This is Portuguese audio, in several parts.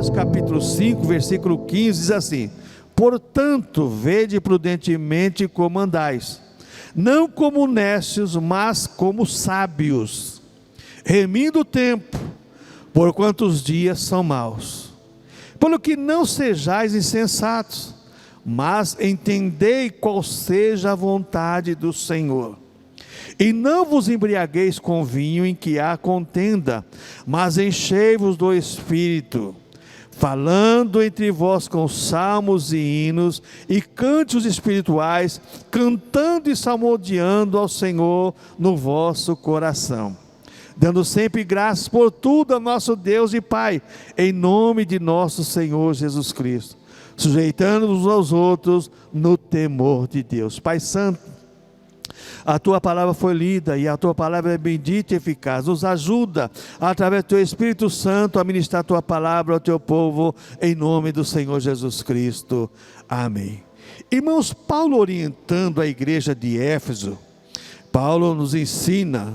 Provérbios capítulo 5, versículo 15, diz assim: portanto, vede prudentemente como andais, não como necios, mas como sábios, remindo o tempo, porquanto os dias são maus. Pelo que não sejais insensatos, mas entendei qual seja a vontade do Senhor. E não vos embriagueis com vinho em que há contenda, mas enchei-vos do Espírito, falando entre vós com salmos e hinos e cânticos espirituais, cantando e salmodiando ao Senhor no vosso coração, dando sempre graças por tudo a nosso Deus e Pai, em nome de nosso Senhor Jesus Cristo, sujeitando-nos aos outros no temor de Deus. Pai Santo, a Tua palavra foi lida e a Tua palavra é bendita e eficaz. Nos ajuda, através do Teu Espírito Santo, a ministrar a Tua palavra ao Teu povo, em nome do Senhor Jesus Cristo. Amém. Irmãos, Paulo orientando a igreja de Éfeso, Paulo nos ensina,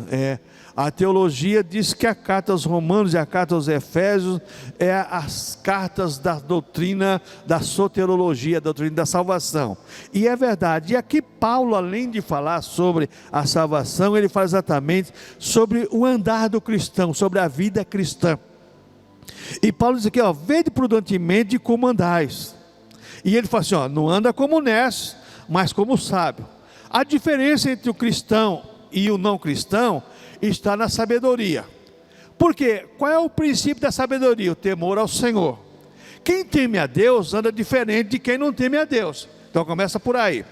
a teologia diz que a carta aos Romanos e a carta aos Efésios é as cartas da doutrina da soteriologia, da doutrina da salvação. E é verdade. E aqui Paulo, além de falar sobre a salvação, ele fala exatamente sobre o andar do cristão, sobre a vida cristã. E Paulo diz aqui, vede prudentemente como andais. E ele fala assim, não anda como necios, mas como sábio. A diferença entre o cristão e o não cristão está na sabedoria. Porque qual é o princípio da sabedoria? O temor ao Senhor. Quem teme a Deus anda diferente de quem não teme a Deus. Então começa por aí.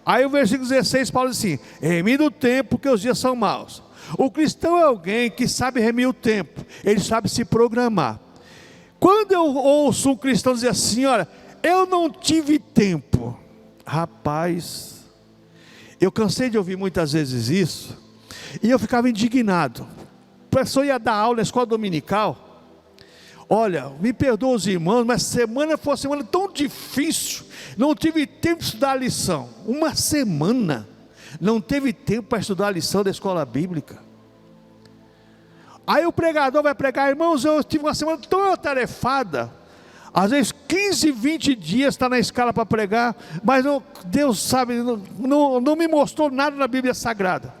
Aí o versículo 16, Paulo diz assim: remida o tempo, porque os dias são maus. O cristão é alguém que sabe remir o tempo, ele sabe se programar. Quando eu ouço um cristão dizer assim, olha, eu não tive tempo, rapaz, eu cansei de ouvir muitas vezes isso, e eu ficava indignado. O professor ia dar aula na escola dominical. Olha, me perdoa os irmãos, mas semana foi uma semana tão difícil, não tive tempo de estudar a lição. Uma semana, não teve tempo para estudar a lição da escola bíblica. Aí o pregador vai pregar, irmãos, eu tive uma semana tão atarefada, às vezes 15, 20 dias está na escala para pregar, mas não, Deus sabe, não me mostrou nada na Bíblia Sagrada.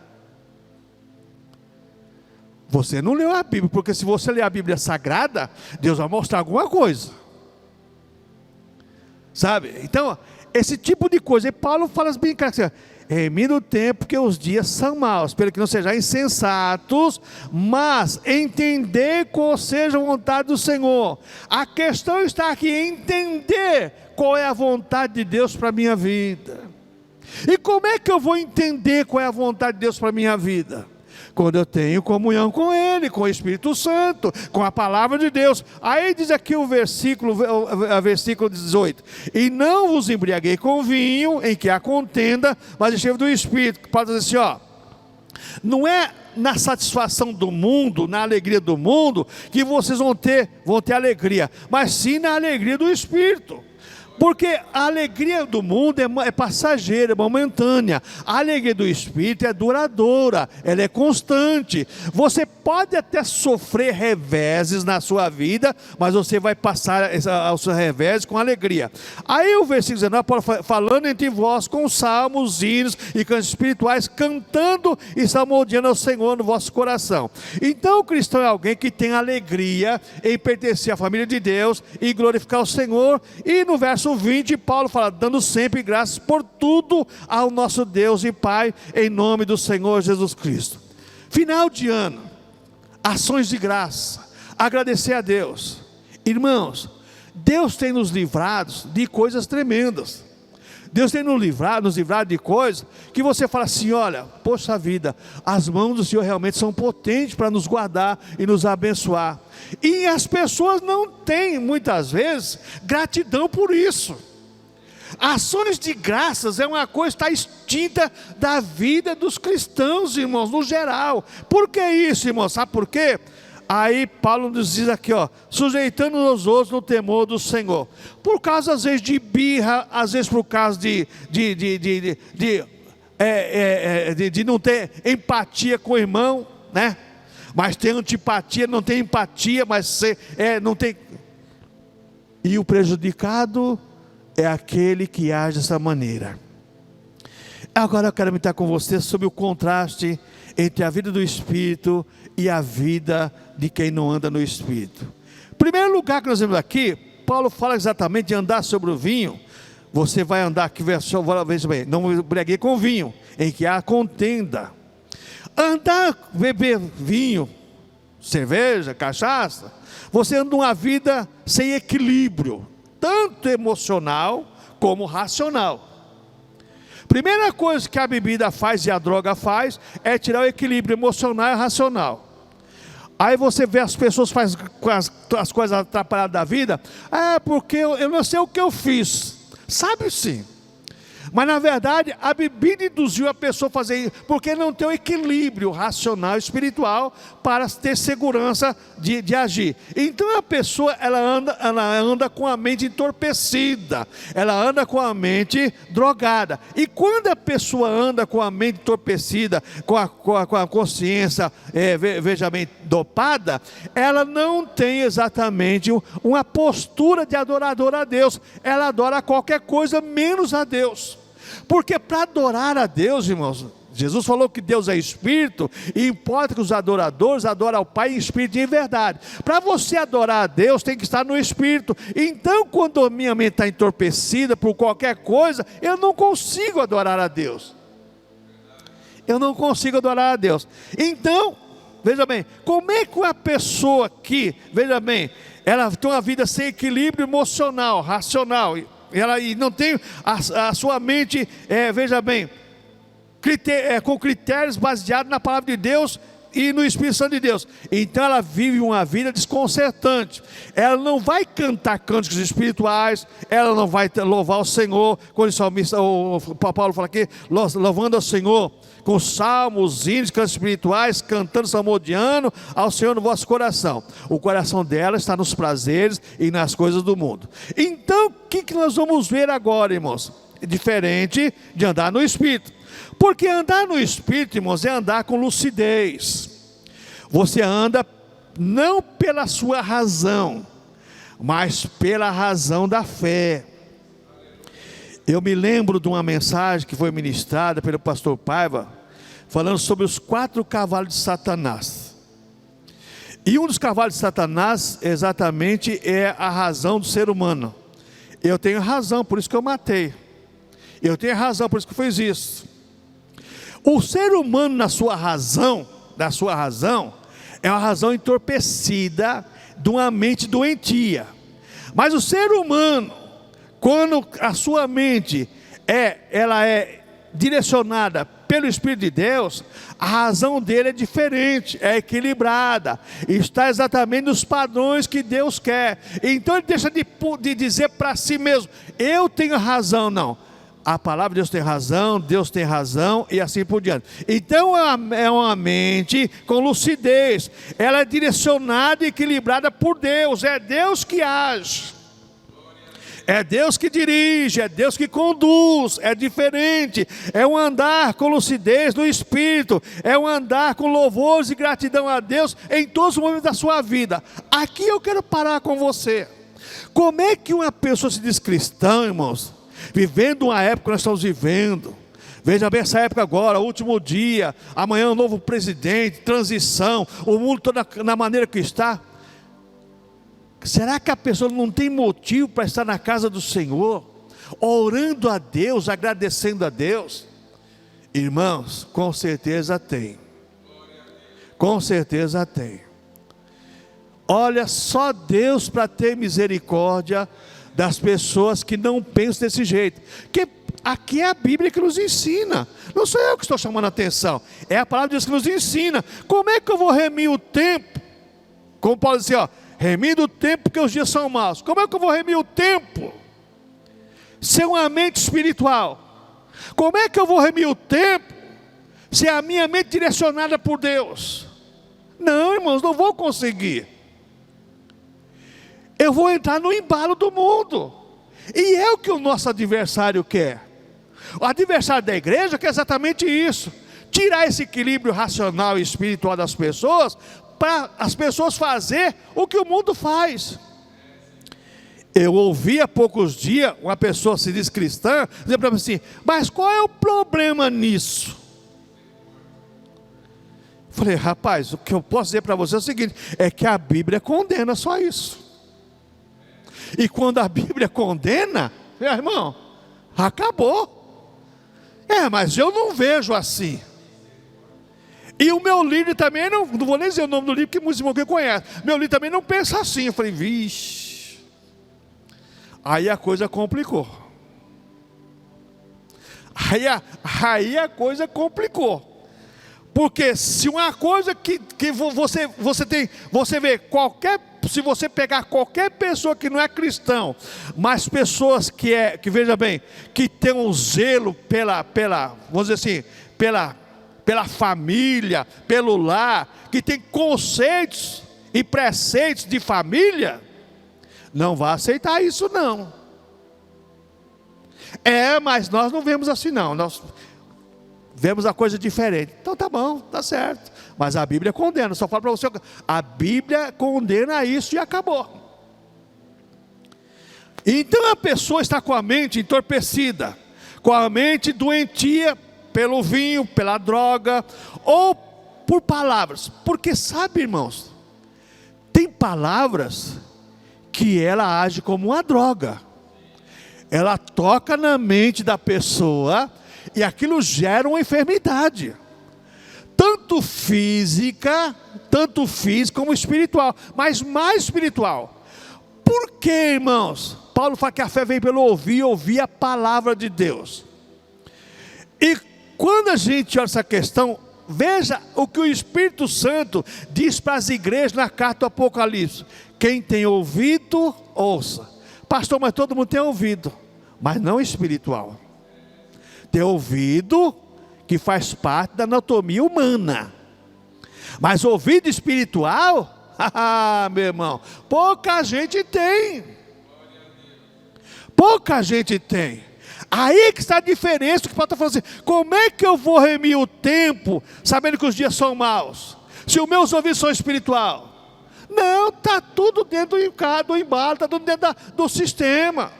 Você não leu a Bíblia, porque se você ler a Bíblia Sagrada, Deus vai mostrar alguma coisa, sabe? Então, esse tipo de coisa, e Paulo fala bem claro assim, remida o tempo, que os dias são maus, pelo que não sejam insensatos, mas entender qual seja a vontade do Senhor. A questão está aqui, entender qual é a vontade de Deus para a minha vida. E como é que eu vou entender qual é a vontade de Deus para a minha vida? Quando eu tenho comunhão com Ele, com o Espírito Santo, com a palavra de Deus. Aí diz aqui o versículo 18: e não vos embriaguei com vinho, em que há contenda, mas enchei-vos do Espírito. Pode dizer assim, não é na satisfação do mundo, na alegria do mundo, que vocês vão ter alegria, mas sim na alegria do Espírito. Porque a alegria do mundo é passageira, é momentânea. A alegria do Espírito é duradoura, ela é constante. Você pode até sofrer reveses na sua vida, mas você vai passar os seus reveses com alegria. Aí o versículo 19, Paulo falando entre vós com salmos, hinos e cantos espirituais, cantando e salmodiando ao Senhor no vosso coração. Então o cristão é alguém que tem alegria em pertencer à família de Deus e glorificar o Senhor. E no verso 20, Paulo fala, dando sempre graças por tudo ao nosso Deus e Pai, em nome do Senhor Jesus Cristo. Final de ano, ações de graça, agradecer a Deus. Irmãos, Deus tem nos livrado de coisas tremendas. Deus tem nos livrado de coisas que você fala assim, olha, poxa vida, as mãos do Senhor realmente são potentes para nos guardar e nos abençoar. E as pessoas não têm, muitas vezes, gratidão por isso. Ações de graças é uma coisa que está extinta da vida dos cristãos, irmãos, no geral. Por que isso, irmãos? Sabe por quê? Aí Paulo nos diz aqui, sujeitando os outros no temor do Senhor. Por causa, às vezes, de birra, às vezes por causa de não ter empatia com o irmão, né? Mas tem antipatia, não tem empatia, mas não tem... E o prejudicado é aquele que age dessa maneira. Agora eu quero meditar com você sobre o contraste entre a vida do Espírito e a vida de quem não anda no Espírito. Primeiro lugar que nós vemos aqui, Paulo fala exatamente de andar sobre o vinho. Você vai andar aqui, veja bem, não embriaguei com vinho, em que há contenda. Andar, beber vinho, cerveja, cachaça, você anda uma vida sem equilíbrio, tanto emocional como racional. Primeira coisa que a bebida faz e a droga faz é tirar o equilíbrio emocional e racional. Aí você vê as pessoas fazem as coisas atrapalhadas da vida, porque eu não sei o que eu fiz. Sabe sim. Mas na verdade a bebida induziu a pessoa a fazer isso, porque não tem o equilíbrio racional e espiritual para ter segurança de agir. Então a pessoa ela anda com a mente entorpecida, ela anda com a mente drogada. E quando a pessoa anda com a mente entorpecida, com a consciência, veja bem, dopada, ela não tem exatamente uma postura de adorador a Deus. Ela adora qualquer coisa menos a Deus. Porque para adorar a Deus, irmãos, Jesus falou que Deus é Espírito, e importa que os adoradores adorem ao Pai em Espírito e em verdade. Para você adorar a Deus, tem que estar no Espírito. Então, quando a minha mente está entorpecida por qualquer coisa, eu não consigo adorar a Deus. Eu não consigo adorar a Deus. Então, veja bem, como é que uma pessoa que, veja bem, ela tem uma vida sem equilíbrio emocional, racional, e não tem a sua mente, veja bem, com critérios baseados na palavra de Deus e no Espírito Santo de Deus, então ela vive uma vida desconcertante. Ela não vai cantar cânticos espirituais, ela não vai louvar o Senhor, quando o Paulo fala aqui, louvando ao Senhor com salmos, hinos, cantos espirituais, cantando, salmodiando ao Senhor no vosso coração. O coração dela está nos prazeres e nas coisas do mundo. Então o que nós vamos ver agora, irmãos? Diferente de andar no Espírito. Porque andar no Espírito, irmãos, é andar com lucidez. Você anda não pela sua razão, mas pela razão da fé. Eu me lembro de uma mensagem que foi ministrada pelo pastor Paiva, falando sobre os 4 cavalos de Satanás. E um dos cavalos de Satanás, exatamente, é a razão do ser humano. Eu tenho razão, por isso que eu matei. Eu tenho razão, por isso que eu fiz isso. O ser humano na sua razão, é uma razão entorpecida de uma mente doentia. Mas o ser humano, quando a sua mente ela é direcionada pelo Espírito de Deus, a razão dele é diferente, é equilibrada, está exatamente nos padrões que Deus quer. Então ele deixa de dizer para si mesmo, eu tenho razão, não. A palavra de Deus tem razão e assim por diante. Então é uma mente com lucidez, ela é direcionada e equilibrada por Deus, é Deus que age, é Deus que dirige, é Deus que conduz, é diferente, é um andar com lucidez do Espírito, é um andar com louvores e gratidão a Deus em todos os momentos da sua vida. Aqui eu quero parar com você. Como é que uma pessoa se diz cristã, irmãos? Vivendo uma época que nós estamos vivendo, veja bem essa época agora, último dia, amanhã um novo presidente, transição, o mundo todo na maneira que está. Será que a pessoa não tem motivo para estar na casa do Senhor, orando a Deus, agradecendo a Deus? Irmãos, com certeza tem, com certeza tem. Olha, só Deus para ter misericórdia das pessoas que não pensam desse jeito, que aqui é a Bíblia que nos ensina, não sou eu que estou chamando a atenção, é a palavra de Deus que nos ensina. Como é que eu vou remir o tempo? Como Paulo diz assim, remindo o tempo porque os dias são maus. Como é que eu vou remir o tempo? Ser uma mente espiritual. Como é que eu vou remir o tempo se a minha mente é direcionada por Deus? Não, irmãos, não vou conseguir. Eu vou entrar no embalo do mundo, e é o que o nosso adversário quer. O adversário da igreja quer exatamente isso, tirar esse equilíbrio racional e espiritual das pessoas, para as pessoas fazer o que o mundo faz. Eu ouvi há poucos dias uma pessoa se diz cristã, dizer para mim assim, mas qual é o problema nisso? Falei, rapaz, o que eu posso dizer para você é o seguinte, é que a Bíblia condena só isso. E quando a Bíblia condena, meu irmão, acabou. Mas eu não vejo assim. E o meu líder também, não vou nem dizer o nome do livro, que muitos irmãos que conhecem. Meu líder também não pensa assim. Eu falei, vixe. Aí a coisa complicou. Aí a coisa complicou. Porque se uma coisa que você vê se você pegar qualquer pessoa que não é cristão, mas pessoas que veja bem, que tem um zelo vamos dizer assim, pela família, pelo lar, que tem conceitos e preceitos de família, não vai aceitar isso não. Mas nós não vemos assim não, nós vemos a coisa diferente. Então tá bom, tá certo. Mas a Bíblia condena, só falo para você, a Bíblia condena isso e acabou. Então a pessoa está com a mente entorpecida, com a mente doentia pelo vinho, pela droga, ou por palavras. Porque sabe, irmãos, tem palavras que ela age como uma droga. Ela toca na mente da pessoa e aquilo gera uma enfermidade, tanto física como espiritual, mas mais espiritual. Por quê, irmãos? Paulo fala que a fé vem pelo ouvir a palavra de Deus. E quando a gente olha essa questão, veja o que o Espírito Santo diz para as igrejas na carta do Apocalipse: quem tem ouvido, ouça. Pastor, mas todo mundo tem ouvido, mas não espiritual. Tem ouvido que faz parte da anatomia humana, mas ouvido espiritual, meu irmão, pouca gente tem. Pouca gente tem. Aí que está a diferença, que Paulo está falando assim, como é que eu vou remir o tempo, sabendo que os dias são maus, se os meus ouvidos são espiritual? Não, está tudo dentro do embalo, está tudo dentro do sistema.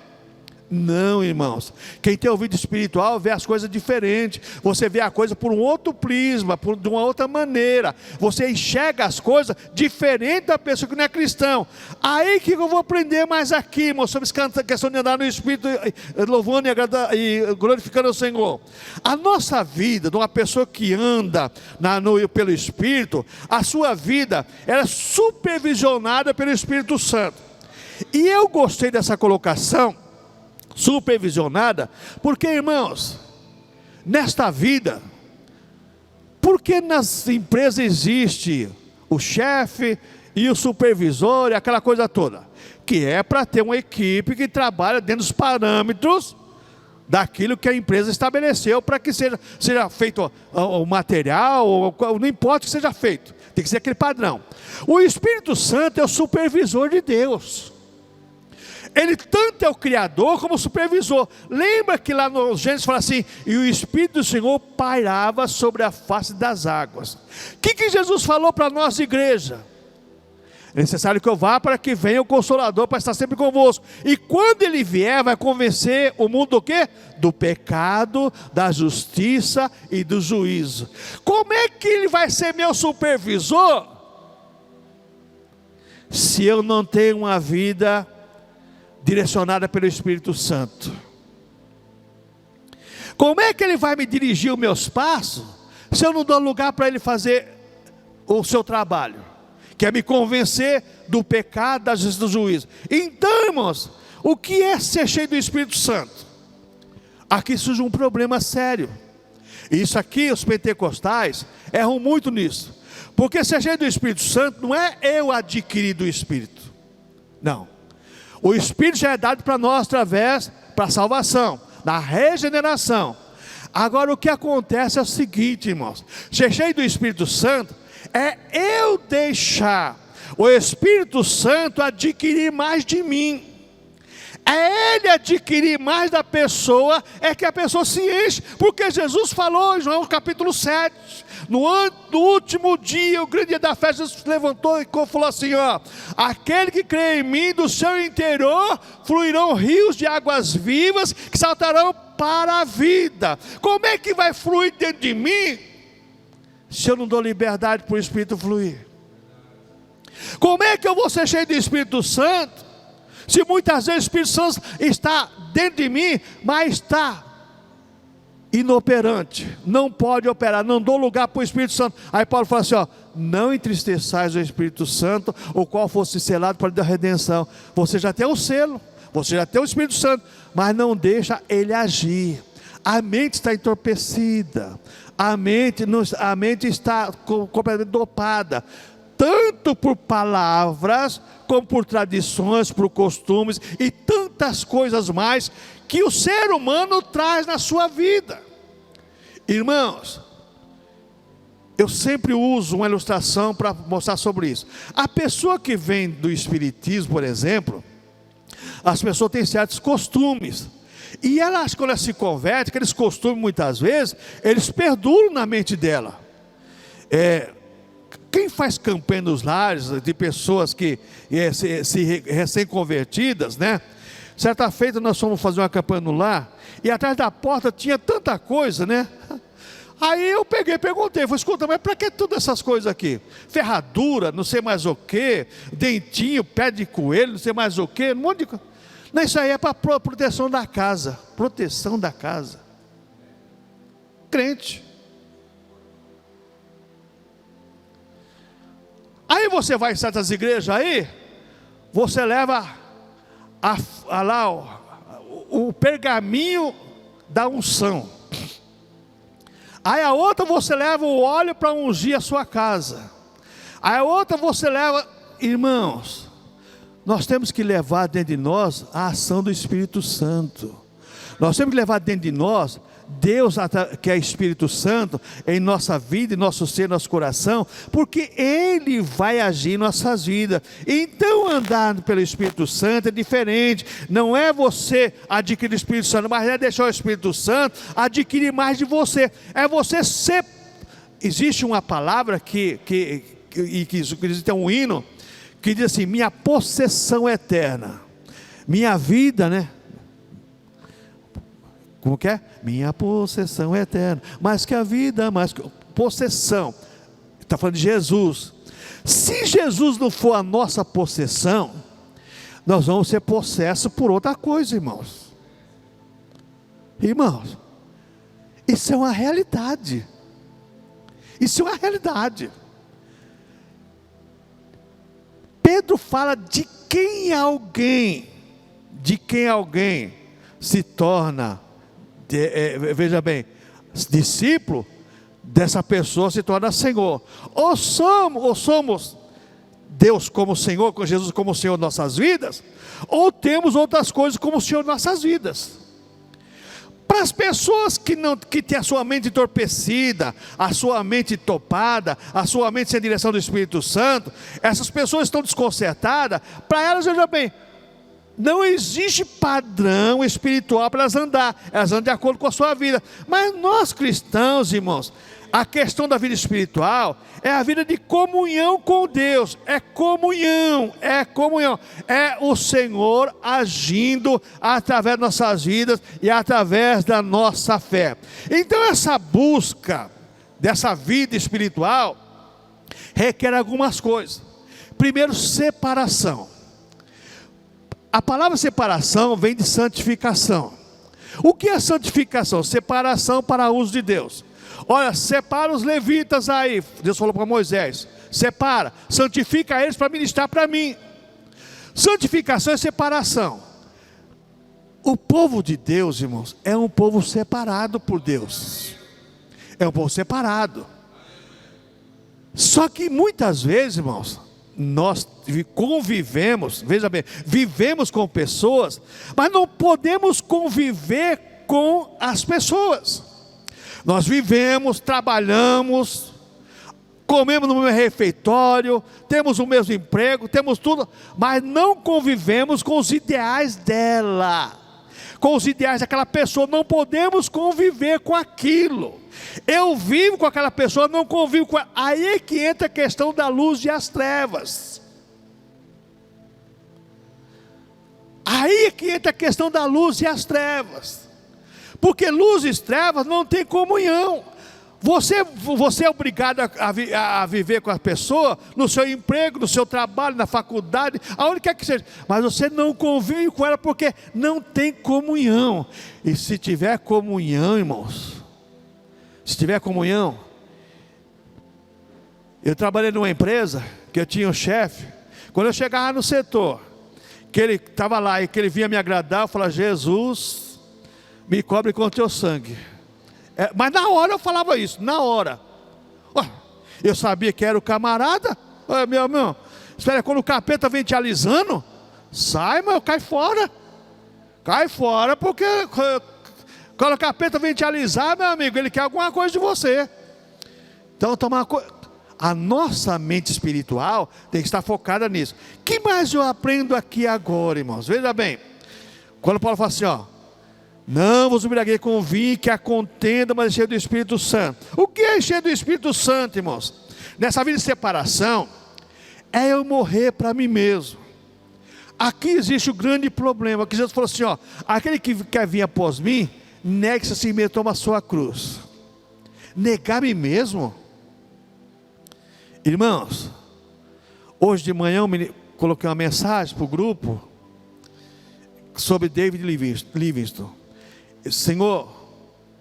Não, irmãos, quem tem ouvido espiritual vê as coisas diferentes, você vê a coisa por um outro prisma, de uma outra maneira, você enxerga as coisas diferente da pessoa que não é cristão. Aí que eu vou aprender mais aqui, irmão, sobre essa questão de andar no Espírito, louvando e glorificando o Senhor. A nossa vida, de uma pessoa que anda pelo Espírito, a sua vida é supervisionada pelo Espírito Santo. E eu gostei dessa colocação, supervisionada, porque, irmãos, nesta vida, porque nas empresas existe o chefe e o supervisor e aquela coisa toda, que é para ter uma equipe que trabalha dentro dos parâmetros daquilo que a empresa estabeleceu para que seja feito o material, ou não importa o que seja feito, tem que ser aquele padrão. O Espírito Santo é o supervisor de Deus. Ele tanto é o Criador como o supervisor. Lembra que lá no Gênesis fala assim, e o Espírito do Senhor pairava sobre a face das águas. O que Jesus falou para a nossa igreja? É necessário que eu vá para que venha o Consolador para estar sempre convosco. E quando Ele vier, vai convencer o mundo do quê? Do pecado, da justiça e do juízo. Como é que Ele vai ser meu supervisor se eu não tenho uma vida direcionada pelo Espírito Santo? Como é que Ele vai me dirigir os meus passos se eu não dou lugar para Ele fazer o seu trabalho, que é me convencer do pecado, da justiça e do juízo? Então, irmãos, o que é ser cheio do Espírito Santo? Aqui surge um problema sério. Isso aqui, os pentecostais erram muito nisso, porque ser cheio do Espírito Santo não é eu adquirir do Espírito, não. O Espírito já é dado para nós através da salvação, da regeneração. Agora o que acontece é o seguinte, irmãos, ser cheio do Espírito Santo é eu deixar o Espírito Santo adquirir mais de mim, é ele adquirir mais da pessoa, é que a pessoa se enche, porque Jesus falou em João capítulo 7, no último dia, o grande dia da festa, Jesus levantou e falou assim, ó: aquele que crê em mim, do seu interior fluirão rios de águas vivas, que saltarão para a vida. Como é que vai fluir dentro de mim, se eu não dou liberdade para o Espírito fluir? Como é que eu vou ser cheio do Espírito Santo, se muitas vezes o Espírito Santo está dentro de mim, mas está inoperante, não pode operar, não dou lugar para o Espírito Santo? Aí Paulo fala assim, ó: não entristeçais o Espírito Santo, o qual fosse selado para a da redenção. Você já tem o selo, você já tem o Espírito Santo, mas não deixa ele agir. A mente está entorpecida, a mente está completamente dopada, tanto por palavras, como por tradições, por costumes e tantas coisas mais que o ser humano traz na sua vida. Irmãos, eu sempre uso uma ilustração para mostrar sobre isso. A pessoa que vem do espiritismo, por exemplo, as pessoas têm certos costumes, e elas, quando elas se convertem, aqueles costumes muitas vezes, eles perduram na mente dela. Quem faz campanha nos lares de pessoas que se recém-convertidas, né? Certa feita nós fomos fazer uma campanha no lar, e atrás da porta tinha tanta coisa, né? Aí eu perguntei, falei: escuta, mas para que todas essas coisas aqui? Ferradura, não sei mais o que, dentinho, pé de coelho, não sei mais o que, um monte de coisa. Não, isso aí é para proteção da casa. Proteção da casa. Crente. Aí você vai em certas igrejas aí, você leva lá o pergaminho da unção. Aí a outra você leva o óleo para ungir a sua casa. Aí a outra você leva, irmãos, nós temos que levar dentro de nós a ação do Espírito Santo. Nós temos que levar dentro de nós Deus, que é Espírito Santo, em nossa vida, em nosso ser, nosso coração, porque Ele vai agir em nossas vidas. Então andar pelo Espírito Santo é diferente. Não é você adquirir o Espírito Santo, mas é deixar o Espírito Santo adquirir mais de você. É você ser. Existe uma palavra que tem um hino que diz assim: minha possessão eterna, minha vida, né? Como que é? Minha possessão eterna, mais que a vida, mais que possessão. Está falando de Jesus. Se Jesus não for a nossa possessão, nós vamos ser possessos por outra coisa, irmãos. Irmãos, isso é uma realidade. Isso é uma realidade. Pedro fala de quem alguém se torna, veja bem, discípulo, dessa pessoa se torna Senhor. Ou somos Deus como Senhor, com Jesus como Senhor de nossas vidas, ou temos outras coisas como Senhor de nossas vidas. Para as pessoas que têm a sua mente entorpecida, a sua mente topada, a sua mente sem direção do Espírito Santo, essas pessoas estão desconcertadas. Para elas, veja bem, não existe padrão espiritual para elas andam de acordo com a sua vida. Mas nós cristãos, irmãos, a questão da vida espiritual é a vida de comunhão com Deus. É comunhão, é o Senhor agindo através de nossas vidas e através da nossa fé. Então essa busca dessa vida espiritual requer algumas coisas. Primeiro, separação. A palavra separação vem de santificação. O que é santificação? Separação para uso de Deus. Olha, separa os levitas aí. Deus falou para Moisés: separa, santifica eles para ministrar para mim. Santificação é separação. O povo de Deus, irmãos, é um povo separado por Deus. É um povo separado. Só que muitas vezes, irmãos, nós convivemos, veja bem, vivemos com pessoas, mas não podemos conviver com as pessoas. Nós vivemos, trabalhamos, comemos no mesmo refeitório, temos o mesmo emprego, temos tudo, mas não convivemos com os ideais dela, com os ideais daquela pessoa. Não podemos conviver com aquilo. Eu vivo com aquela pessoa, não convivo com ela. Aí é que entra a questão da luz e as trevas. Aí é que entra a questão da luz e as trevas. Porque luz e trevas não tem comunhão. Você é obrigado a viver com a pessoa, no seu emprego, no seu trabalho, na faculdade, aonde quer que seja, mas você não convive com ela porque não tem comunhão. E se tiver comunhão, irmãos, se tiver comunhão, eu trabalhei numa empresa que eu tinha um chefe. Quando eu chegava no setor, que ele estava lá e que ele vinha me agradar, eu falava: Jesus, me cobre com o teu sangue. Mas na hora eu falava isso, na hora. Eu sabia que era o camarada. Meu irmão, espera, quando o capeta vem te alisando, sai, meu, cai fora. Cai fora, porque quando o capeta vem te alisar, meu amigo, ele quer alguma coisa de você. Então, a nossa mente espiritual tem que estar focada nisso. O que mais eu aprendo aqui agora, irmãos? Veja bem, quando Paulo fala assim, não vos embriagueis com vinho, que a contenda, mas é cheio do Espírito Santo. O que é cheio do Espírito Santo, irmãos? Nessa vida de separação, é eu morrer para mim mesmo. Aqui existe o grande problema, que Jesus falou assim, aquele que quer vir após mim, negue-se a si mesmo, toma a sua cruz. Negar a mim mesmo? Irmãos, hoje de manhã eu coloquei uma mensagem para o grupo, sobre David Livingstone. Senhor,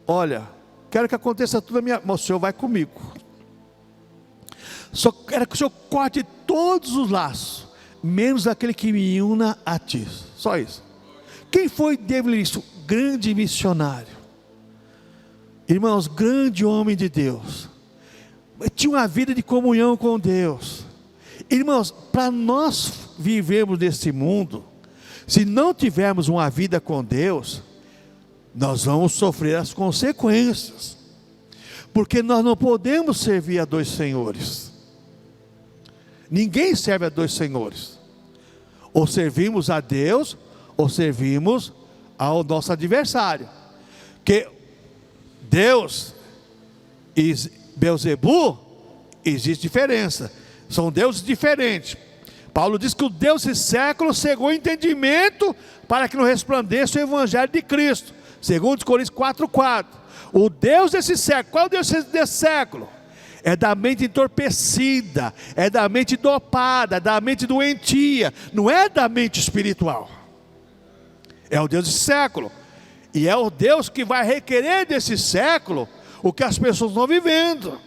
olha, quero que aconteça tudo, o Senhor vai comigo. Só quero que o Senhor corte todos os laços, menos aquele que me una a ti. Só isso. Quem foi David Livingstone? Grande missionário. Irmãos, grande homem de Deus. Tinha uma vida de comunhão com Deus. Irmãos, para nós vivermos nesse mundo, se não tivermos uma vida com Deus, nós vamos sofrer as consequências, porque nós não podemos servir a dois senhores. Ninguém serve a dois senhores. Ou servimos a Deus, ou servimos ao nosso adversário. Que Deus e Belzebu, existe diferença, são deuses diferentes. Paulo diz que o Deus desse século cegou o entendimento para que não resplandeça o evangelho de Cristo. Segundo Coríntios 4:4. O Deus desse século, qual é o Deus desse século? É da mente entorpecida, é da mente dopada, é da mente doentia, não é da mente espiritual. É o Deus desse século. E é o Deus que vai requerer desse século o que as pessoas estão vivendo.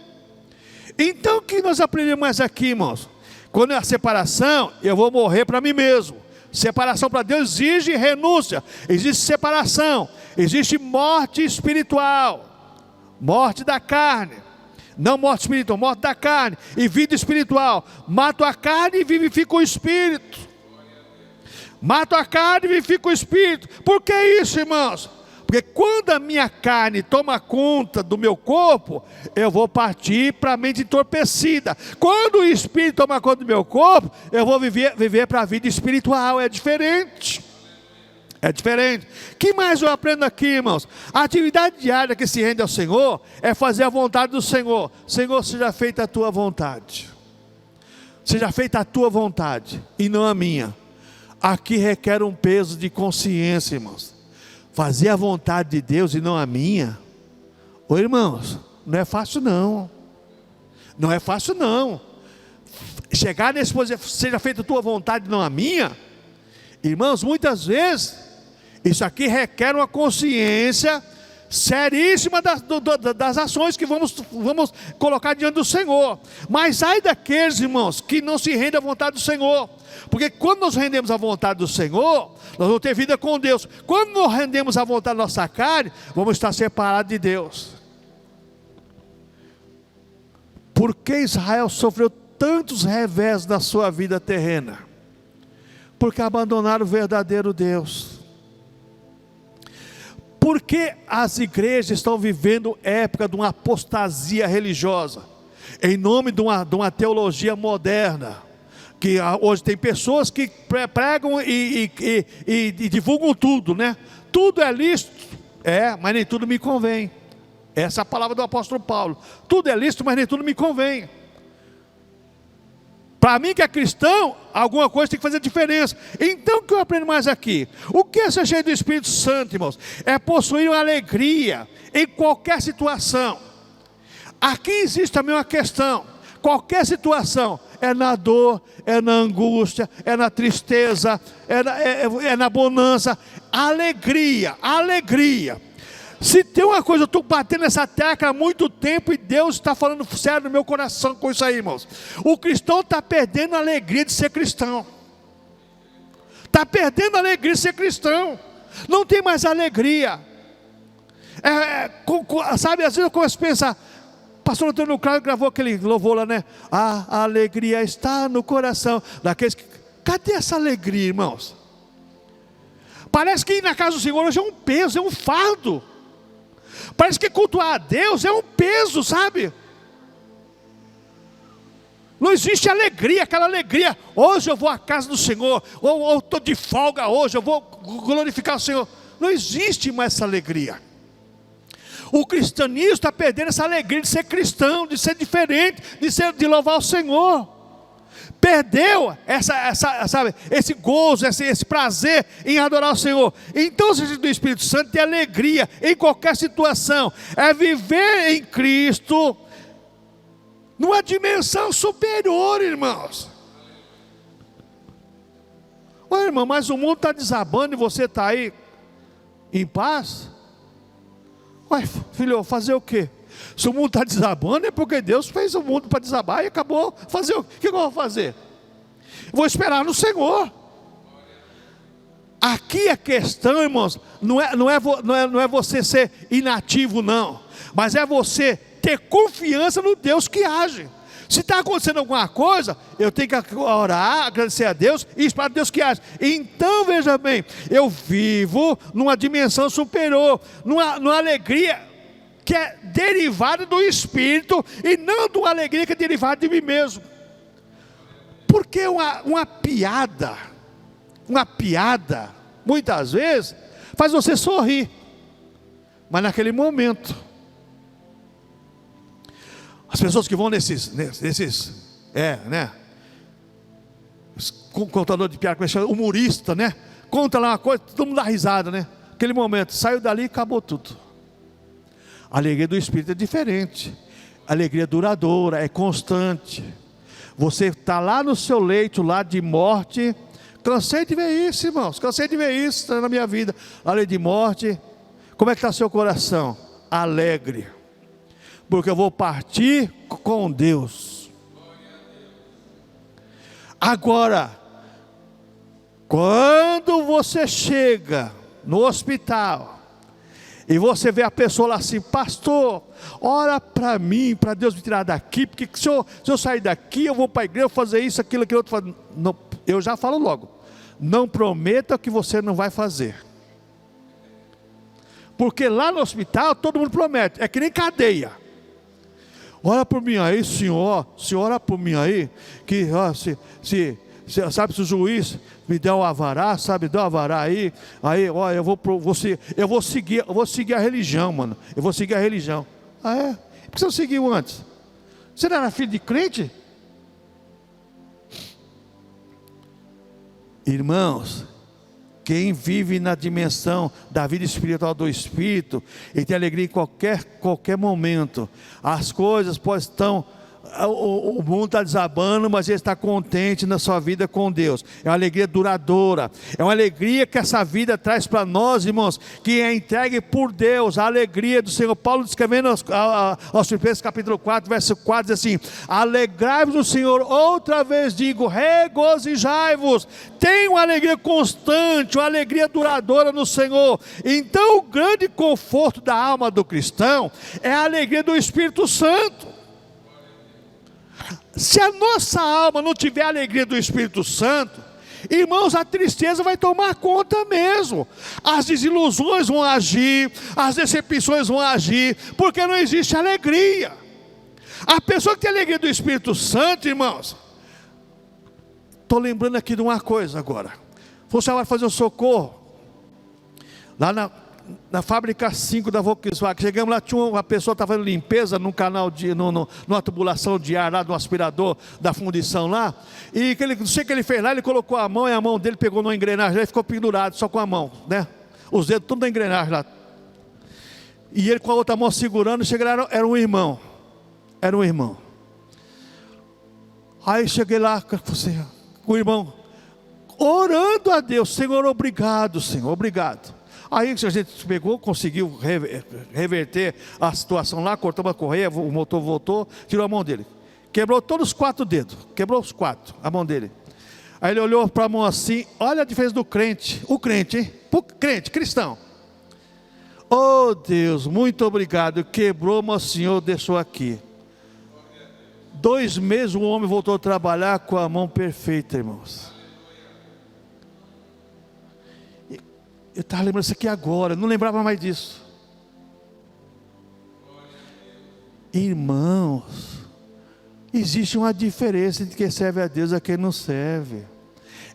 Então o que nós aprendemos mais aqui, irmãos? Quando é a separação, eu vou morrer para mim mesmo. Separação para Deus exige renúncia, existe separação, existe morte espiritual, morte da carne, não morte espiritual, morte da carne e vida espiritual. Mato a carne e vivifico o espírito. Mato a carne e vivifico o espírito. Por que isso, irmãos? Porque quando a minha carne toma conta do meu corpo, eu vou partir para a mente entorpecida. Quando o Espírito toma conta do meu corpo, eu vou viver para a vida espiritual. É diferente. É diferente. O que mais eu aprendo aqui, irmãos? A atividade diária que se rende ao Senhor é fazer a vontade do Senhor. Senhor, seja feita a tua vontade. Seja feita a tua vontade e não a minha. Aqui requer um peso de consciência, irmãos. Fazer a vontade de Deus e não a minha. Ô irmãos, não é fácil não. Não é fácil não. Chegar nesse ponto, seja feita a tua vontade e não a minha. Irmãos, muitas vezes, isso aqui requer uma consciência seríssima das ações que vamos colocar diante do Senhor. Mas ai daqueles, irmãos, que não se rendem à vontade do Senhor. Porque quando nós rendemos à vontade do Senhor, nós vamos ter vida com Deus. Quando nós rendemos à vontade da nossa carne, vamos estar separados de Deus. Por que Israel sofreu tantos revés na sua vida terrena? Porque abandonaram o verdadeiro Deus. Por que as igrejas estão vivendo época de uma apostasia religiosa? em nome de uma teologia moderna, que hoje tem pessoas que pregam e divulgam tudo, né? Tudo é lícito, mas nem tudo me convém. Essa é a palavra do apóstolo Paulo. Tudo é lícito, mas nem tudo me convém. Para mim que é cristão, alguma coisa tem que fazer diferença. Então o que eu aprendo mais aqui? O que é ser cheio do Espírito Santo, irmãos? É possuir uma alegria em qualquer situação. Aqui existe também uma questão. Qualquer situação, é na dor, é na angústia, é na tristeza, é na bonança. Alegria, alegria. Se tem uma coisa, eu estou batendo nessa tecla há muito tempo e Deus está falando sério no meu coração com isso aí, irmãos. O cristão está perdendo a alegria de ser cristão. Está perdendo a alegria de ser cristão. Não tem mais alegria. Sabe, às vezes eu começo a pensar, pastor Antônio Cláudio gravou aquele louvor lá, né? A alegria está no coração daqueles que... Cadê essa alegria, irmãos? Parece que ir na casa do Senhor hoje é um peso, é um fardo. Parece que cultuar a Deus é um peso, sabe? Não existe alegria, aquela alegria. Hoje eu vou à casa do Senhor, ou estou de folga hoje, eu vou glorificar o Senhor. Não existe mais essa alegria. O cristianismo está perdendo essa alegria de ser cristão, de ser diferente, de louvar o Senhor. Perdeu sabe, esse gozo, esse prazer em adorar o Senhor. Então o sentido do Espírito Santo tem alegria em qualquer situação. É viver em Cristo numa dimensão superior, irmãos. Olha, irmão, mas o mundo está desabando e você está aí em paz? Ué, filho, fazer o quê? Se o mundo está desabando é porque Deus fez o mundo para desabar e acabou. Fazer o que eu vou fazer? Vou esperar no Senhor. Aqui a questão, irmãos, não é você ser inativo, não, mas é você ter confiança no Deus que age. Se está acontecendo alguma coisa, eu tenho que orar, agradecer a Deus e esperar Deus que age. Então veja bem, eu vivo numa dimensão superior, numa alegria que é derivada do Espírito e não de uma alegria que é derivada de mim mesmo. Porque uma piada, muitas vezes, faz você sorrir, mas naquele momento, as pessoas que vão nesses contador de piada, como é que chama? Humorista, né? Conta lá uma coisa, todo mundo dá risada, né? Aquele momento, saiu dali e acabou tudo. A alegria do Espírito é diferente. A alegria é duradoura, é constante. Você está lá no seu leito, lá de morte. Cansei de ver isso, irmãos. Cansei de ver isso na minha vida. A lei de morte. Como é que está seu coração? Alegre. Porque eu vou partir com Deus. Agora, quando você chega no hospital e você vê a pessoa lá assim, pastor, ora para mim, para Deus me tirar daqui, porque se eu sair daqui, eu vou para a igreja, fazer isso, aquilo, outro. Não, eu já falo logo, não prometa o que você não vai fazer. Porque lá no hospital, todo mundo promete, é que nem cadeia. Ora por mim aí, senhor ora por mim aí, que sabe, se o juiz me der um avará, sabe, dá um avará aí, ó, eu vou seguir a religião, mano, eu vou seguir a religião. Ah, é? Por que você não seguiu antes? Você não era filho de crente? Irmãos, quem vive na dimensão da vida espiritual do Espírito, e tem alegria em qualquer momento, as coisas estão... O mundo está desabando, mas ele está contente na sua vida com Deus. É uma alegria duradoura. É uma alegria que essa vida traz para nós, irmãos, que é entregue por Deus. A alegria do Senhor. Paulo escrevendo aos Filipenses capítulo 4, verso 4, diz assim: alegrai-vos no Senhor, outra vez digo, regozijai-vos. Tem uma alegria constante, uma alegria duradoura no Senhor. Então o grande conforto da alma do cristão é a alegria do Espírito Santo. Se a nossa alma não tiver a alegria do Espírito Santo, irmãos, a tristeza vai tomar conta mesmo. As desilusões vão agir, as decepções vão agir, porque não existe alegria. A pessoa que tem a alegria do Espírito Santo, irmãos, estou lembrando aqui de uma coisa agora. Você vai fazer o socorro lá na fábrica 5 da Volkswagen. Chegamos lá, tinha uma pessoa que estava fazendo limpeza num canal numa tubulação de ar lá do aspirador da fundição lá. E não sei o que ele fez lá, ele colocou a mão e a mão dele pegou numa engrenagem e ficou pendurado só com a mão, né? Os dedos tudo na engrenagem lá. E ele com a outra mão segurando, chegaram, era um irmão. Era um irmão. Aí cheguei lá com o irmão, orando a Deus, Senhor, obrigado, Senhor, obrigado. Aí a gente pegou, conseguiu reverter a situação lá, cortamos a correia, o motor voltou, tirou a mão dele. Quebrou todos os 4 dedos, quebrou os 4, a mão dele. Aí ele olhou para a mão assim, olha a diferença do crente, o crente, hein? O crente, cristão. Oh Deus, muito obrigado, quebrou, mas o Senhor deixou aqui. 2 meses o homem voltou a trabalhar com a mão perfeita, irmãos. Eu estava lembrando isso aqui agora, não lembrava mais disso. Irmãos, existe uma diferença entre quem serve a Deus e quem não serve.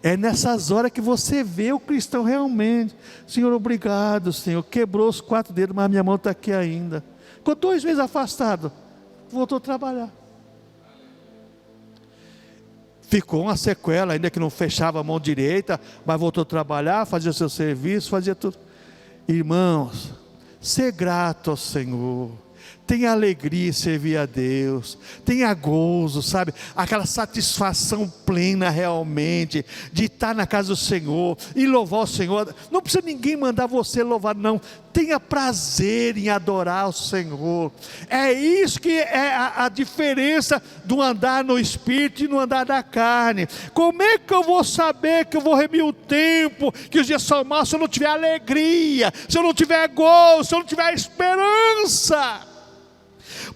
É nessas horas que você vê o cristão realmente. Senhor, obrigado, Senhor. Quebrou os 4 dedos, mas minha mão está aqui ainda. Ficou 2 meses afastado, voltou a trabalhar. Ficou uma sequela, ainda que não fechava a mão direita, mas voltou a trabalhar, fazia o seu serviço, fazia tudo. Irmãos, ser grato ao Senhor, tenha alegria em servir a Deus, tenha gozo, sabe, aquela satisfação plena realmente, de estar na casa do Senhor, e louvar o Senhor. Não precisa ninguém mandar você louvar, não, tenha prazer em adorar o Senhor. É isso que é a diferença do andar no Espírito e no andar da carne. Como é que eu vou saber que eu vou remir o tempo, que os dias são maus, se eu não tiver alegria, se eu não tiver gozo, se eu não tiver esperança?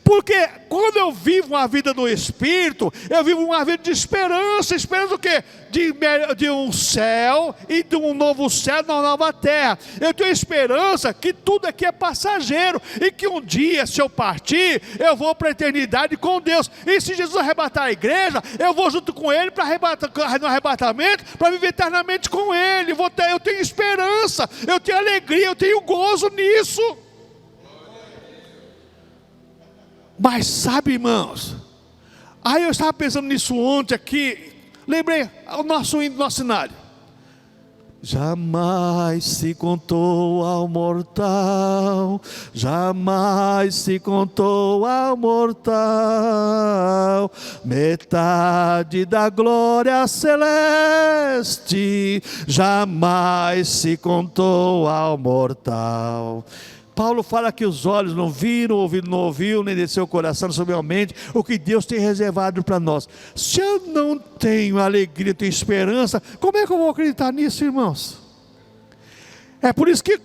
Porque quando eu vivo uma vida do Espírito, eu vivo uma vida de esperança. Esperança do quê? De um céu e de um novo céu, uma nova terra. Eu tenho esperança que tudo aqui é passageiro, e que um dia, se eu partir, eu vou para a eternidade com Deus. E se Jesus arrebatar a igreja, eu vou junto com Ele no arrebatamento, para viver eternamente com Ele. Eu tenho esperança, eu tenho alegria, eu tenho gozo nisso. Mas sabe, irmãos, aí eu estava pensando nisso ontem aqui, lembrei o nosso cenário. Jamais se contou ao mortal, jamais se contou ao mortal, metade da glória celeste, jamais se contou ao mortal. Paulo fala que os olhos não viram, o ouvido não ouviu, nem desceu o coração sobre a mente, o que Deus tem reservado para nós. Se eu não tenho alegria, tenho esperança, como é que eu vou acreditar nisso, irmãos? É por isso que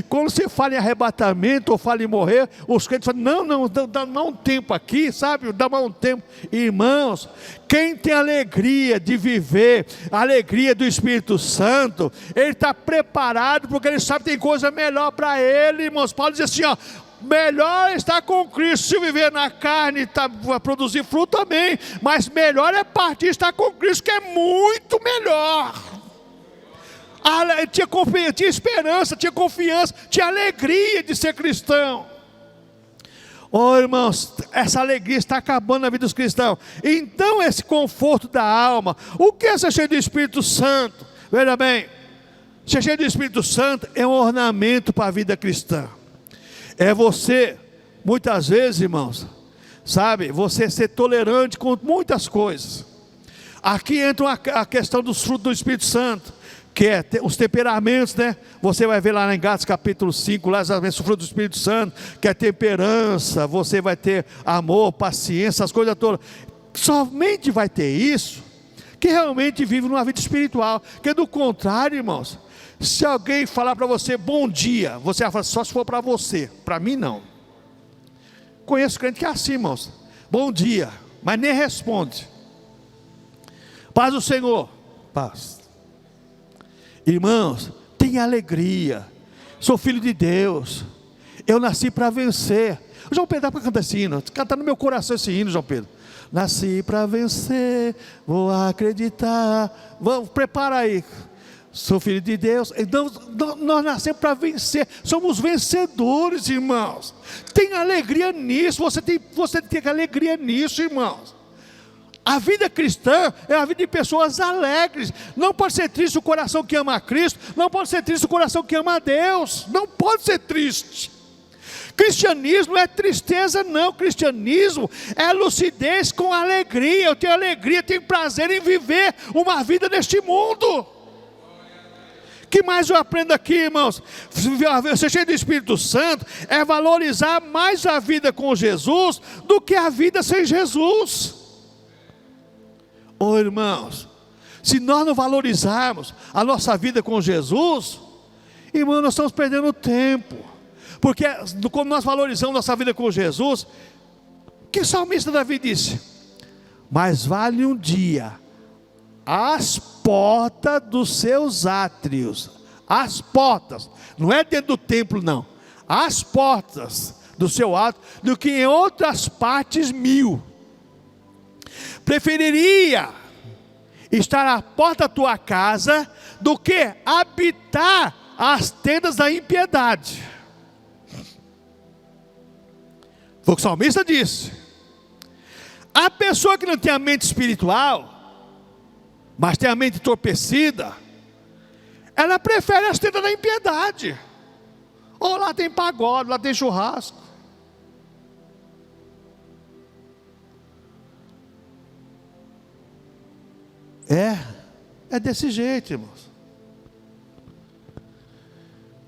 quando você fala em arrebatamento ou fala em morrer, os crentes falam, não, dá um tempo aqui, sabe, dá mais um tempo. Irmãos, quem tem alegria de viver, a alegria do Espírito Santo, ele está preparado, porque ele sabe que tem coisa melhor para ele, irmãos. Paulo diz assim, ó, melhor estar com Cristo. Se viver na carne, vai produzir fruto também, mas melhor é partir, estar com Cristo, que é muito melhor. Tinha esperança, tinha confiança, tinha alegria de ser cristão. Oh, irmãos, essa alegria está acabando na vida dos cristãos. Então esse conforto da alma, o que é ser cheio do Espírito Santo? Veja bem, ser cheio do Espírito Santo é um ornamento para a vida cristã. É você, muitas vezes, irmãos, sabe, você ser tolerante com muitas coisas. Aqui entra a questão dos frutos do Espírito Santo, que é os temperamentos, né? Você vai ver lá em Gálatas capítulo 5, lá o fruto do Espírito Santo, que é temperança, você vai ter amor, paciência, as coisas todas. Somente vai ter isso, que realmente vive numa vida espiritual. Que do contrário, irmãos, se alguém falar para você, bom dia, você vai falar, só se for para você, para mim não. Conheço crente que é assim, irmãos, bom dia, mas nem responde. Paz do Senhor, paz. Irmãos, tenha alegria, sou filho de Deus, eu nasci para vencer. João Pedro, dá para cantar esse hino? Canta no meu coração esse hino, João Pedro. Nasci para vencer, vou acreditar. Vamos, prepara aí. Sou filho de Deus. Então, nós nascemos para vencer. Somos vencedores, irmãos. Tem alegria nisso. Você tem que ter alegria nisso, irmãos. A vida cristã é a vida de pessoas alegres. Não pode ser triste o coração que ama a Cristo. Não pode ser triste o coração que ama a Deus. Não pode ser triste. Cristianismo não é tristeza, não. Cristianismo é lucidez com alegria. Eu tenho alegria, tenho prazer em viver uma vida neste mundo. O que mais eu aprendo aqui, irmãos? Ser cheio do Espírito Santo é valorizar mais a vida com Jesus do que a vida sem Jesus. Oh, irmãos, se nós não valorizarmos a nossa vida com Jesus, irmãos, nós estamos perdendo tempo. Porque como nós valorizamos nossa vida com Jesus, que o salmista Davi disse? Mais vale um dia às portas dos seus átrios, as portas, não é dentro do templo não, as portas do seu átrio, do que em outras partes 1000. Preferiria estar à porta da tua casa do que habitar as tendas da impiedade. Foi o que o salmista disse. A pessoa que não tem a mente espiritual, mas tem a mente entorpecida, ela prefere as tendas da impiedade. Ou lá tem pagode, lá tem churrasco. É desse jeito, irmãos.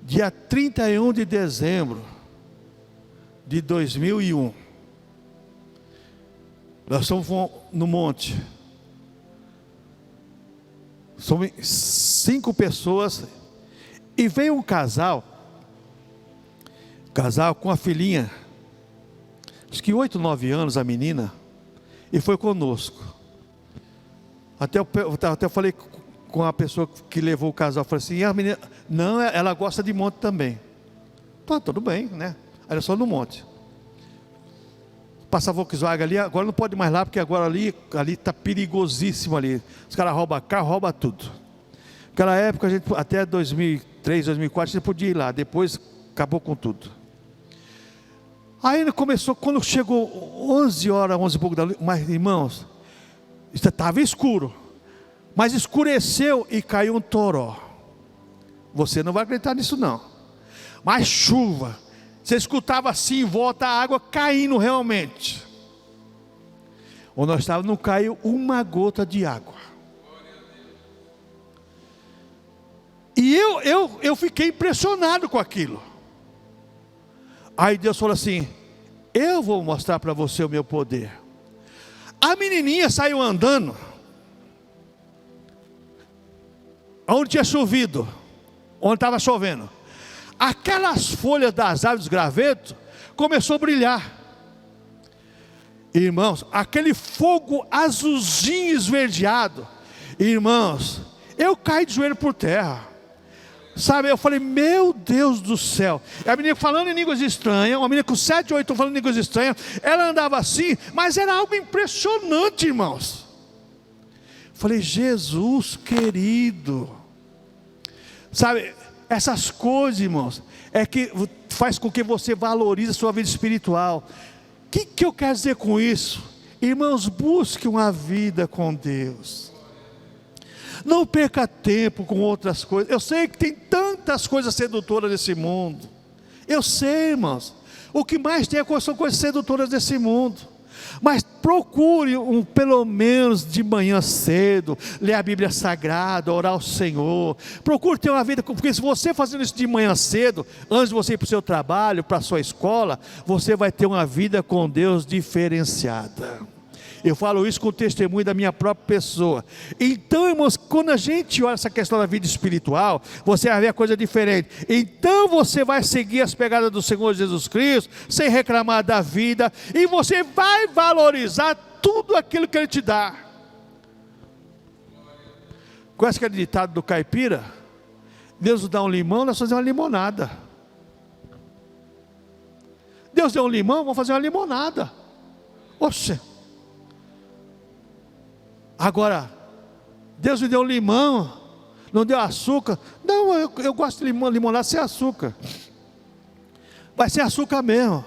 Dia 31 de dezembro de 2001, nós estamos no monte. Somos 5 pessoas. E veio um casal com a filhinha, acho que 8, 9 anos, a menina, e foi conosco. Até eu falei com a pessoa que levou o casal, falei assim, e a menina, não, ela gosta de monte também. Tá, tudo bem, né? Era só no monte. Passa a Volkswagen ali, agora não pode mais lá, porque agora ali está perigosíssimo ali. Os caras roubam carro, roubam tudo. Naquela época, a gente, até 2003, 2004, a gente podia ir lá, depois acabou com tudo. Aí começou, quando chegou 11 horas, 11 e pouco da noite, mas irmãos, estava escuro, mas escureceu e caiu um toró. Você não vai acreditar nisso não. Mas chuva, você escutava assim em volta a água caindo realmente. Onde nós estávamos não caiu uma gota de água. E eu fiquei impressionado com aquilo. Aí Deus falou assim, eu vou mostrar para você o meu poder. A menininha saiu andando, onde tinha chovido, onde estava chovendo. Aquelas folhas das árvores dos gravetos começou a brilhar. Irmãos, aquele fogo azulzinho esverdeado. Irmãos, eu caí de joelho por terra. Sabe, eu falei, meu Deus do céu. E a menina falando em línguas estranhas, uma menina com 7, 8 falando em línguas estranhas, ela andava assim, mas era algo impressionante, irmãos. Falei, Jesus querido. Sabe, essas coisas, irmãos, é que faz com que você valorize a sua vida espiritual. O que eu quero dizer com isso? Irmãos, busque uma vida com Deus. Não perca tempo com outras coisas. Eu sei que tem tantas coisas sedutoras nesse mundo. Eu sei, irmãos. O que mais tem são coisas sedutoras desse mundo. Mas procure pelo menos de manhã cedo, ler a Bíblia Sagrada, orar ao Senhor. Procure ter uma vida, porque se você fazendo isso de manhã cedo, antes de você ir para o seu trabalho, para a sua escola, você vai ter uma vida com Deus diferenciada. Eu falo isso com o testemunho da minha própria pessoa. Então, irmãos, quando a gente olha essa questão da vida espiritual, você vai ver a coisa diferente. Então você vai seguir as pegadas do Senhor Jesus Cristo, sem reclamar da vida, e você vai valorizar tudo aquilo que Ele te dá. Conhece aquele ditado do caipira? Deus nos dá um limão, nós fazemos uma limonada. Deus deu um limão, vamos fazer uma limonada. Oxe. Agora, Deus me deu um limão, não deu açúcar. Não, eu gosto de limonada sem açúcar. Vai ser açúcar mesmo.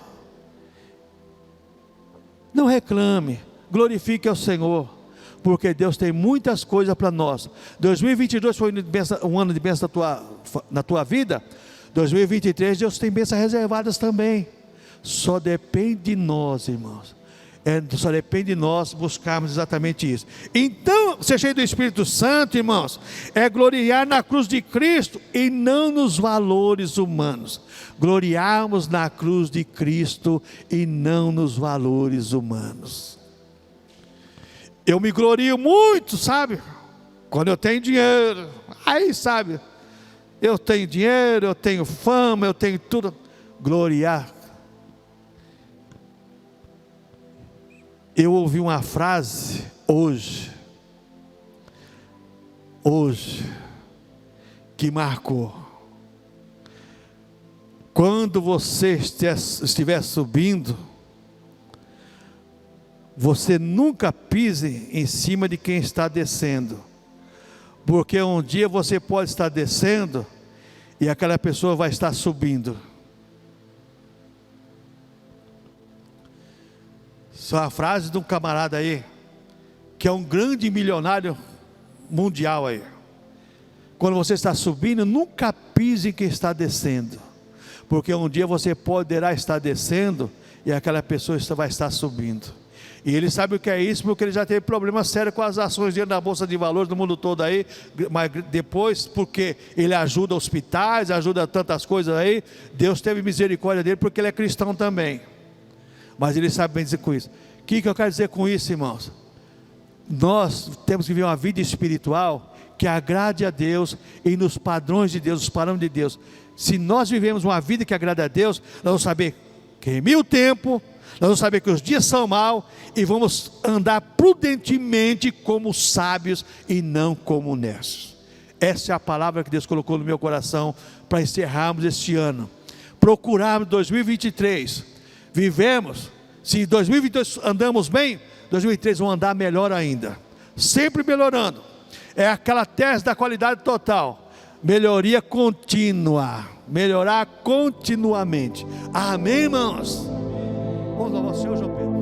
Não reclame, glorifique ao Senhor, porque Deus tem muitas coisas para nós. 2022 foi um ano de bênção na tua vida. 2023 Deus tem bênçãos reservadas também. Só depende de nós, irmãos. Só depende de nós buscarmos exatamente isso. Então, ser cheio do Espírito Santo, irmãos, é gloriar na cruz de Cristo e não nos valores humanos. Gloriarmos na cruz de Cristo e não nos valores humanos. Eu me glorio muito, sabe? Quando eu tenho dinheiro. Aí, sabe? Eu tenho dinheiro, eu tenho fama, eu tenho tudo. Gloriar. Eu ouvi uma frase hoje, que marcou. Quando você estiver subindo, você nunca pise em cima de quem está descendo, porque um dia você pode estar descendo e aquela pessoa vai estar subindo. Isso é uma frase de um camarada aí, que é um grande milionário mundial aí. Quando você está subindo, nunca pise em quem está descendo, porque um dia você poderá estar descendo e aquela pessoa vai estar subindo. E ele sabe o que é isso, porque ele já teve problemas sérios com as ações dentro da Bolsa de Valores do mundo todo aí, mas depois, porque ele ajuda hospitais, ajuda tantas coisas aí, Deus teve misericórdia dele, porque ele é cristão também. Mas ele sabe bem dizer com isso. O que eu quero dizer com isso, irmãos? Nós temos que viver uma vida espiritual que agrade a Deus e nos padrões de Deus, os parâmetros de Deus. Se nós vivemos uma vida que agrada a Deus, nós vamos saber queimar o tempo, nós vamos saber que os dias são maus e vamos andar prudentemente como sábios e não como necios. Essa é a palavra que Deus colocou no meu coração para encerrarmos este ano. Procurarmos 2023, vivemos. Se 2022 andamos bem, 2023 vamos andar melhor ainda, sempre melhorando. É aquela tese da qualidade total, melhoria contínua, melhorar continuamente. Amém, irmãos? Vamos louvar o Senhor, João Pedro.